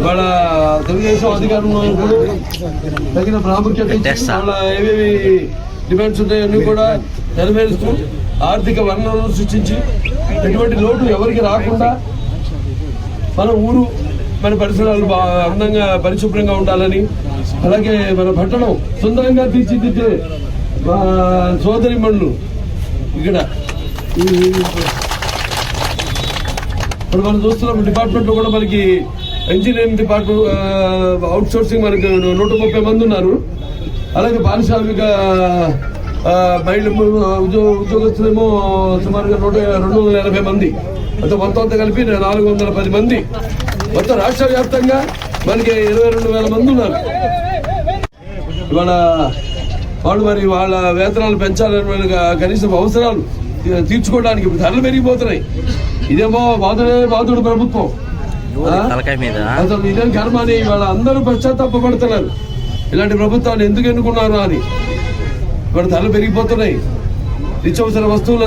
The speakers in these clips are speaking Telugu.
వాళ్ళ తెలుగుదేశం అధికారంలో ఇప్పుడు తగిన ప్రాముఖ్యత వాళ్ళ ఏవేవి డిమాండ్స్ ఉంటాయన్నీ కూడా నెరవేరుస్తూ ఆర్థిక వనరులను సృష్టించి ఎటువంటి లోటు ఎవరికి రాకుండా మన ఊరు మన పరిసరాలు అందంగా పరిశుభ్రంగా ఉండాలని, అలాగే మన పట్టణం సుందరంగా తీర్చిదిద్దే సోదరి మనులు ఇక్కడ ఇప్పుడు మనం చూస్తున్నాం. డిపార్ట్మెంట్ లో కూడా మనకి ఇంజనీరింగ్ డిపార్ట్మెంట్ అవుట్ సోర్సింగ్ మనకి 130 మంది ఉన్నారు. అలాగే పారిశ్రామిక మహిళ ఉద్యోగస్తులేమో సుమారుగా 280 మంది, అంటే మొత్తం కలిపి 410 మంది. మొత్తం రాష్ట్ర వ్యాప్తంగా మనకి 22,000 మంది ఉన్నారు. ఇవాళ వాళ్ళు మరి వాళ్ళ వేతనాలు పెంచాలని కనీసం అవసరాలు తీర్చుకోవడానికి ధరలు పెరిగిపోతున్నాయి. ఇదేమో బాధుడు ప్రభుత్వం, అసలు ఇదేం కర్మ అని ఇవాళ అందరూ పశ్చాత్తాపడుతున్నారు. ఇలాంటి ప్రభుత్వాన్ని ఎందుకు ఎన్నుకున్నారు అని. ఇవాళ ధరలు పెరిగిపోతున్నాయి, నిత్యావసర వస్తువుల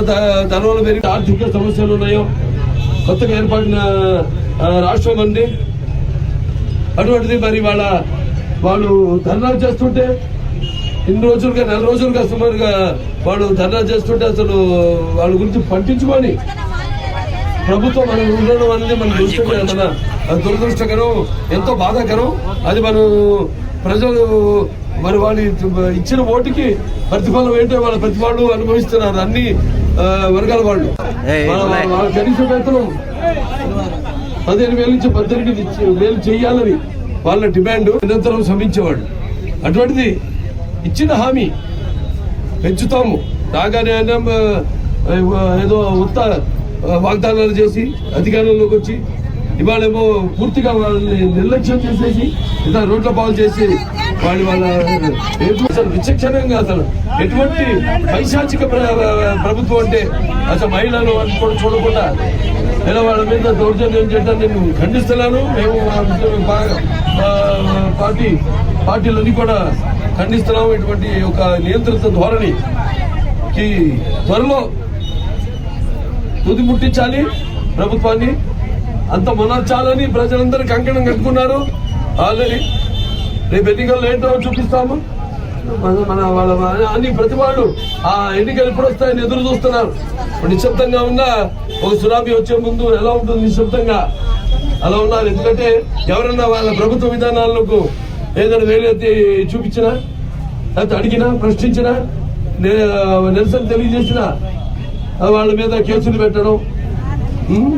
ధరలు పెరిగి ఆర్థిక సమస్యలు ఉన్నాయో కొత్తగా ఏర్పడిన రాష్ట్రం అండి. అటువంటిది మరి వాళ్ళు ధర్నాలు చేస్తుంటే ఇన్ని రోజులుగా 4 రోజులుగా సుమారుగా వాళ్ళు ధర్నా చేస్తుంటే అసలు వాళ్ళ గురించి పట్టించుకొని ప్రభుత్వం మనం ఉండడం అనేది మనం చూస్తుంటే మన దురదృష్టకరం, ఎంతో బాధాకరం. అది మనం ప్రజలు మరి వాళ్ళు ఇచ్చిన ఓటుకి ప్రతిఫలం ఏంటో వాళ్ళ ప్రతిఫలాలు అనుభవిస్తున్నారు అన్ని వర్గాల వాళ్ళు. వాళ్ళ కనీస వేతనం 15,000 నుంచి 18,000 చేయాలని వాళ్ళ డిమాండ్ నిరంతరం శ్రమించేవాళ్ళు. అటువంటిది ఇచ్చిన హామీ పెంచుతాము రాగానే ఏదో ఉత్త వాగ్దానాలు చేసి అధికారంలోకి వచ్చి ఇవాళేమో పూర్తిగా వాళ్ళని నిర్లక్ష్యం చేసేసి ఇలా రోడ్ల పాలు చేసి వాళ్ళ విచక్షణంగా అసలు ఎటువంటి పైశాచిక ప్రభుత్వం అంటే అసలు మహిళలు కూడా చూడకుండా ఇలా వాళ్ళ మీద దౌర్జన్యం చేయడం నేను ఖండిస్తున్నాను. మేము పార్టీలన్నీ కూడా ఖండిస్తున్నాము. ఇటువంటి ఒక నియంత్రిత ధోరణికి త్వరలో తుది ముట్టించాలి ప్రభుత్వాన్ని, అంత మనర్చాలని ప్రజలందరూ కంకణం కట్టుకున్నారు ఆల్రెడీ. రేపు ఎన్నికల్లో ఏంటో చూపిస్తాము. మన వాళ్ళ అన్ని ప్రతి వాళ్ళు ఆ ఎన్నికలు ఎప్పుడు వస్తాయని ఎదురు చూస్తున్నారు. నిశ్శబ్దంగా ఉన్న ఒక సునామీ వచ్చే ముందు ఎలా ఉంటుంది నిశ్శబ్దంగా అలా ఉన్నారు. ఎందుకంటే ఎవరన్నా వాళ్ళ ప్రభుత్వ విధానాలకు ఏదైనా వేలెత్తి చూపించినా, లేకపోతే అడిగినా, ప్రశ్నించినా, నిరసన తెలియజేసినా వాళ్ళ మీద కేసులు పెట్టడం,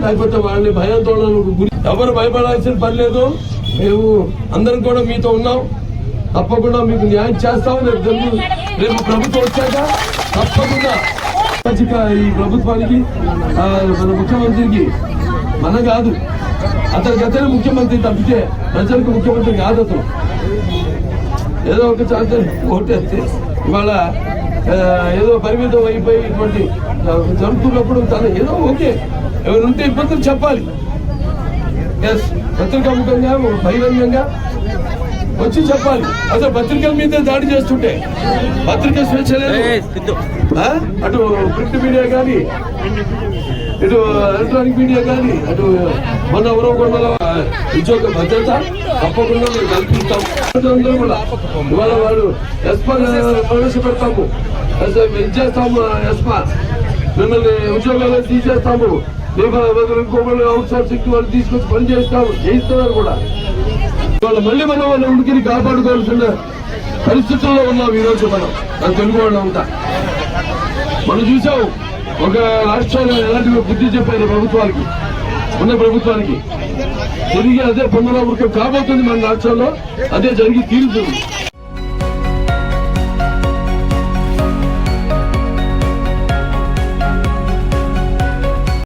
లేకపోతే వాళ్ళని భయాందోళనకు గురి. ఎవరు భయపడాల్సిన పని లేదు. మేము అందరం కూడా మీతో ఉన్నాం, తప్పకుండా మీకు న్యాయం చేస్తాం. రేపు ప్రభుత్వం వచ్చాక తప్పకుండా ఈ ప్రభుత్వానికి మన ముఖ్యమంత్రికి మన కాదు, అతనికి అతనే ముఖ్యమంత్రి తప్పితే ప్రజలకు ముఖ్యమంత్రి కాదు. అతను ఏదో ఒక ఛాన్స్ ఓటేస్తే ఇవాళ ఏదో పరిమితం అయిపోయి ఇటువంటి జరుగుతున్నప్పుడు తను ఏదో ఓకే ఎవరుంటే ఇబ్బందులు చెప్పాలి. ఎస్, పత్రికాముఖంగా బహిరంగంగా వచ్చి చెప్పాలి. అసలు పత్రికల మీదే దాడి చేస్తుంటే పత్రిక స్వేచ్ఛ లేదు. అటు ప్రింట్ మీడియా కానీ, ఇటు ఎలక్ట్రానిక్ మీడియా కానీ, అటు మన ఉరవకొండల ఉద్యోగ భద్రత తప్పకుండా మేము కల్పిస్తాం. అందరూ కూడా ఇవాళ వాడు ఎస్పా ప్రవేశపెడతాము, ఇచ్చేస్తాము. ఎస్పా మిమ్మల్ని ఉద్యోగాలు తీసేస్తాము, ఇంకొకళ్ళు అవుట్ సోర్సింగ్ వాళ్ళు తీసుకొచ్చి పని చేయిస్తున్నారు కూడా. ఇవాళ మళ్ళీ మనం వాళ్ళ ఉనికిని కాపాడుకోవాల్సిన పరిస్థితుల్లో ఉన్నాం ఈరోజు. మనం తెలుగు వాళ్ళు ఉంటా మనం చూసాం. ఒక రాష్ట్రంలో ఎలాంటి బుద్ధి చెప్పారు ప్రభుత్వానికి, ఉన్న ప్రభుత్వానికి తిరిగి అదే పునరావృతం కాబోతుంది మన రాష్ట్రంలో. అదే జరిగి తీరుతుంది.